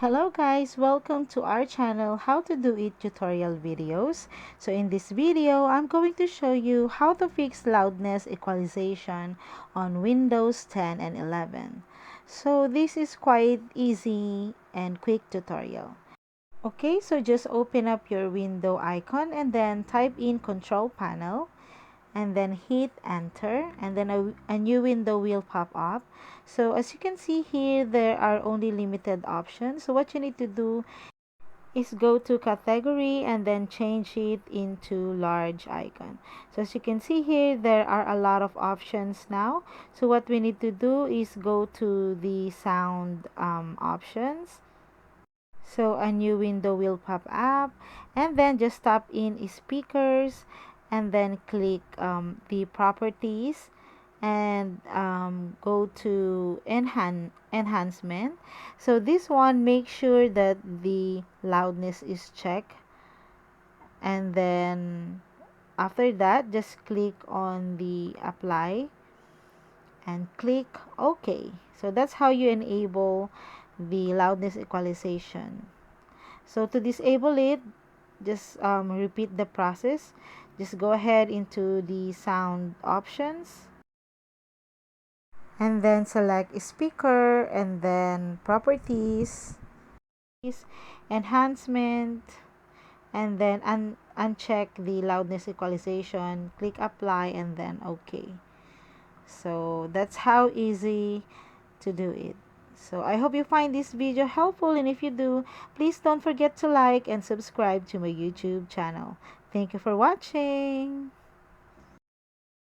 Hello guys, welcome to our channel How to Do It tutorial videos. So in this video, I'm going to show you how to fix loudness equalization on Windows 10 and 11. So this is quite easy and quick tutorial. Okay, so just open up your window icon and then type in Control Panel and then hit enter, and then a new window will pop up. So as you can see here, there are only limited options. So what you need to do is go to category and then change it into large icon. So as you can see here, there are a lot of options now. So what we need to do is go to the sound options. So a new window will pop up, and then just tap in speakers and then click the properties and go to enhancement. So this one, make sure that the loudness is checked, and then after that just click on the apply and click OK. So that's how you enable the loudness equalization. So to disable it, just repeat the process. Just go ahead into the sound options and then select speaker and then properties, enhancement, and then uncheck the loudness equalization, click apply and then OK. So that's how easy to do it. So I hope you find this video helpful, and if you do, please don't forget to like and subscribe to my YouTube channel. Thank you for watching.